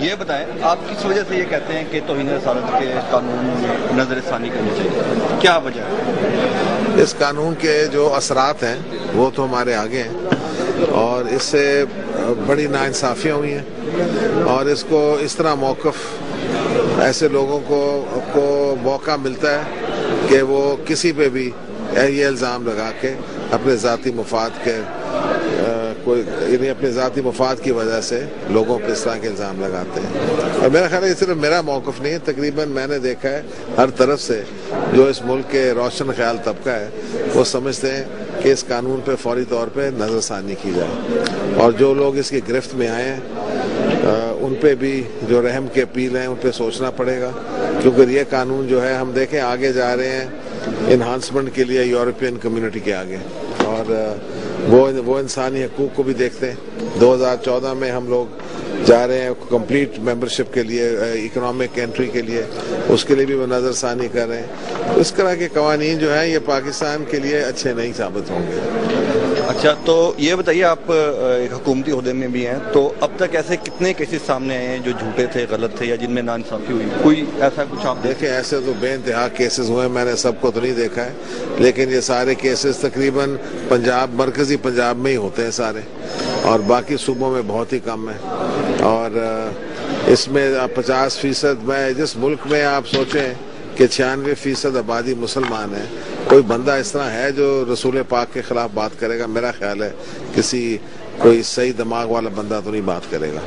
یہ بتائیں آپ کس وجہ سے یہ کہتے ہیں کہ توہین رسالت کے قانون میں نظر ثانی کرنی چاہیے، کیا وجہ ہے؟ اس قانون کے جو اثرات ہیں وہ تو ہمارے آگے ہیں، اور اس سے بڑی ناانصافیاں ہوئی ہیں، اور اس کو اس طرح موقف ایسے لوگوں کو موقع ملتا ہے کہ وہ کسی پہ بھی یہ الزام لگا کے اپنے ذاتی مفاد کے یعنی اپنے ذاتی مفاد کی وجہ سے لوگوں پہ اس طرح کے الزام لگاتے ہیں۔ اور میرا خیال ہے یہ صرف میرا موقف نہیں ہے، تقریباً میں نے دیکھا ہے ہر طرف سے جو اس ملک کے روشن خیال طبقہ ہے وہ سمجھتے ہیں کہ اس قانون پہ فوری طور پہ نظر ثانی کی جائے، اور جو لوگ اس کی گرفت میں آئے ہیں ان پہ بھی جو رحم کے اپیل ہیں ان پہ سوچنا پڑے گا، کیونکہ یہ قانون جو ہے ہم دیکھیں آگے جا رہے ہیں انہانسمنٹ کے لیے یورپین کمیونٹی کے آگے، اور وہ انسانی حقوق کو بھی دیکھتے ہیں۔ 2014 میں ہم لوگ جا رہے ہیں کمپلیٹ ممبرشپ کے لیے، اکنامک انٹری کے لیے، اس کے لیے بھی وہ نظر ثانی کر رہے ہیں۔ اس طرح کے قوانین جو ہیں یہ پاکستان کے لیے اچھے نہیں ثابت ہوں گے۔ اچھا، تو یہ بتائیے آپ ایک حکومتی عہدے میں بھی ہیں، تو اب تک ایسے کتنے کیسز سامنے آئے ہیں جو جھوٹے تھے، غلط تھے، یا جن میں ناانصافی ہوئی؟ کوئی ایسا کچھ آپ دیکھیں، ایسے تو بے انتہا کیسز ہوئے، میں نے سب کو تو نہیں دیکھا ہے، لیکن یہ سارے کیسز تقریباً مرکزی پنجاب میں ہی ہوتے ہیں سارے، اور باقی صوبوں میں بہت ہی کم ہے۔ اور اس میں 50% میں جس ملک میں آپ سوچیں کہ 96% آبادی مسلمان ہے، کوئی بندہ اس طرح ہے جو رسول پاک کے خلاف بات کرے گا؟ میرا خیال ہے کوئی صحیح دماغ والا بندہ تو نہیں بات کرے گا۔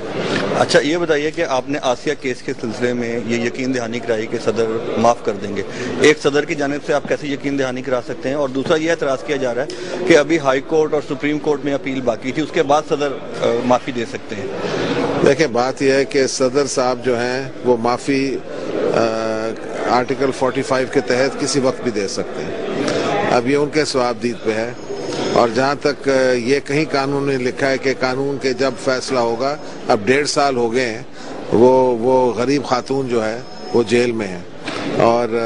اچھا، یہ بتائیے کہ آپ نے آسیہ کیس کے سلسلے میں یہ یقین دہانی کرائی کہ صدر معاف کر دیں گے، ایک صدر کی جانب سے آپ کیسے یقین دہانی کرا سکتے ہیں؟ اور دوسرا یہ اعتراض کیا جا رہا ہے کہ ابھی ہائی کورٹ اور سپریم کورٹ میں اپیل باقی تھی، اس کے بعد صدر معافی دے سکتے ہیں۔ دیکھیں، بات یہ ہے کہ صدر صاحب جو ہیں وہ معافی آرٹیکل 45 کے تحت کسی وقت بھی دے سکتے ہیں، اب یہ ان کے ثوابدید پہ ہے، اور جہاں تک یہ کہیں قانون میں لکھا ہے کہ قانون کے جب فیصلہ ہوگا، اب 1.5 سال ہو گئے ہیں، وہ غریب خاتون جو ہے وہ جیل میں ہے، اور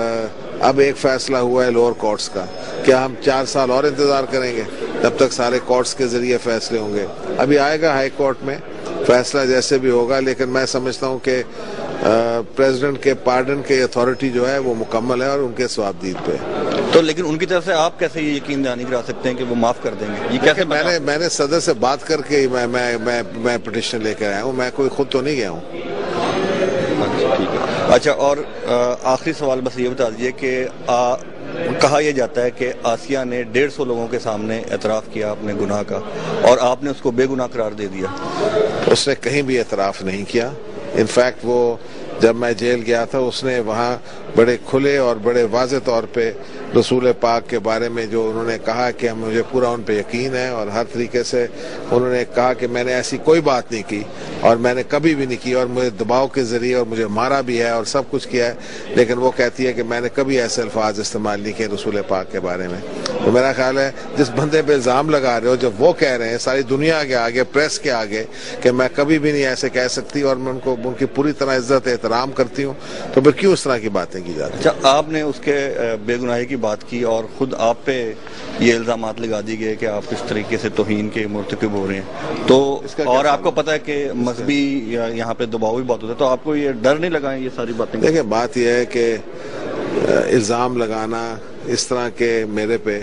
اب ایک فیصلہ ہوا ہے لوور کورٹس کا، کیا ہم 4 سال اور انتظار کریں گے تب تک سارے کورٹس کے ذریعے فیصلے ہوں گے؟ ابھی آئے گا ہائی کورٹ میں فیصلہ جیسے بھی ہوگا، لیکن میں سمجھتا ہوں کہ پریزیڈنٹ کے پارڈن کے اتھارٹی جو ہے وہ مکمل ہے اور ان کے ثوابدید پہ۔ تو لیکن ان کی طرف سے آپ کیسے یہ یقین دہانی کرا سکتے ہیں کہ وہ معاف کر دیں گے؟ یہ کیسے؟ میں نے صدر سے بات کر کے میں پٹیشن لے کر آیا ہوں، میں کوئی خود تو نہیں گیا ہوں۔ ٹھیک ہے۔ اچھا، اور آخری سوال بس یہ بتا دیجیے کہ کہا یہ جاتا ہے کہ آسیہ نے 150 لوگوں کے سامنے اعتراف کیا اپنے گناہ کا، اور آپ نے اس کو بے گناہ قرار دے دیا۔ اس نے کہیں بھی اعتراف نہیں کیا، انفیکٹ وہ جب میں جیل گیا تھا اس نے وہاں بڑے کھلے اور بڑے واضح طور پہ رسول پاک کے بارے میں جو انہوں نے کہا کہ مجھے پورا ان پہ یقین ہے، اور ہر طریقے سے انہوں نے کہا کہ میں نے ایسی کوئی بات نہیں کی، اور میں نے کبھی بھی نہیں کی، اور مجھے دباؤ کے ذریعے اور مجھے مارا بھی ہے اور سب کچھ کیا ہے، لیکن وہ کہتی ہے کہ میں نے کبھی ایسے الفاظ استعمال نہیں کیے رسول پاک کے بارے میں۔ تو میرا خیال ہے جس بندے پہ الزام لگا رہے ہو، جب وہ کہہ رہے ہیں ساری دنیا کے آگے، پریس کے آگے، کہ میں کبھی بھی نہیں ایسے کہہ سکتی اور میں ان کی پوری طرح عزت احترام کرتی ہوں، تو پھر کیوں اس طرح کی باتیں کی جاتی ہیں؟ اچھا، آپ نے اس کے بے گناہی کی بات کی اور خود آپ پہ یہ الزامات لگا دی گئے کہ آپ اس طریقے سے توہین کے مرتکب ہو رہے ہیں، تو اور آپ کو پتہ ہے کہ مذہبی یہاں پہ دباؤ بھی بہت ہوتا ہے، تو آپ کو یہ ڈر نہیں لگا یہ ساری باتیں؟ دیکھیں، بات یہ ہے کہ الزام لگانا اس طرح کے میرے پہ،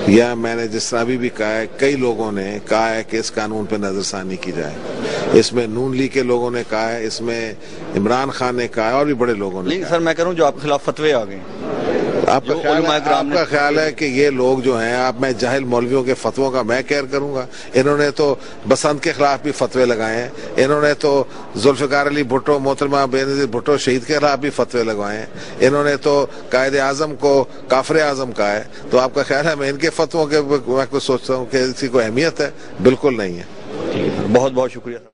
یا میں نے جس طرح بھی کہا ہے، کئی لوگوں نے کہا ہے کہ اس قانون پہ نظر ثانی کی جائے، اس میں نون لیگ کے لوگوں نے کہا ہے، اس میں عمران خان نے کہا ہے، اور بھی بڑے لوگوں نے۔ نہیں سر، میں کہہ رہا ہوں جو آپ کے خلاف فتوے آ گئے، آپ کا خیال ہے کہ یہ لوگ جو ہیں، میں جاہل مولویوں کے فتووں کا میں کیئر کروں گا؟ انہوں نے تو بسنت کے خلاف بھی فتوے لگائے ہیں، انہوں نے تو ذوالفقار علی بھٹو، محترمہ بینظیر بھٹو شہید کے خلاف بھی فتوے لگوائے ہیں، انہوں نے تو قائد اعظم کو کافر اعظم کہا ہے، تو آپ کا خیال ہے میں ان کے فتووں کے میں سوچتا ہوں کہ اس کی کوئی اہمیت ہے؟ بالکل نہیں ہے۔ بہت بہت شکریہ۔